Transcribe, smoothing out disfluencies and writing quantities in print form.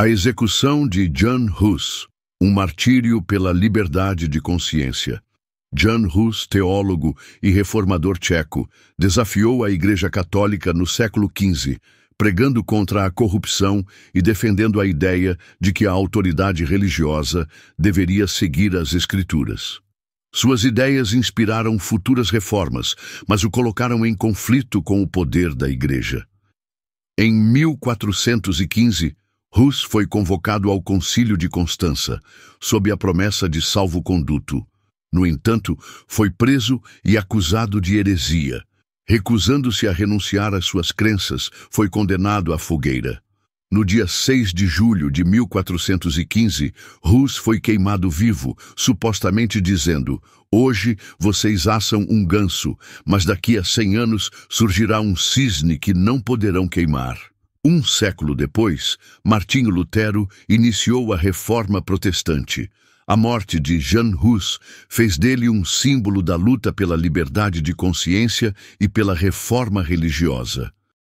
A execução de Jan Hus, um martírio pela liberdade de consciência. Jan Hus, teólogo e reformador tcheco, desafiou a Igreja Católica no século XV, pregando contra a corrupção e defendendo a ideia de que a autoridade religiosa deveria seguir as Escrituras. Suas ideias inspiraram futuras reformas, mas o colocaram em conflito com o poder da Igreja. Em 1415, Hus foi convocado ao Concílio de Constança, sob a promessa de salvo-conduto. No entanto, foi preso e acusado de heresia. Recusando-se a renunciar às suas crenças, foi condenado à fogueira. No dia 6 de julho de 1415, Hus foi queimado vivo, supostamente dizendo: "Hoje vocês assam um ganso, mas daqui a 100 anos surgirá um cisne que não poderão queimar." Um século depois, Martinho Lutero iniciou a Reforma Protestante. A morte de Jan Hus fez dele um símbolo da luta pela liberdade de consciência e pela reforma religiosa.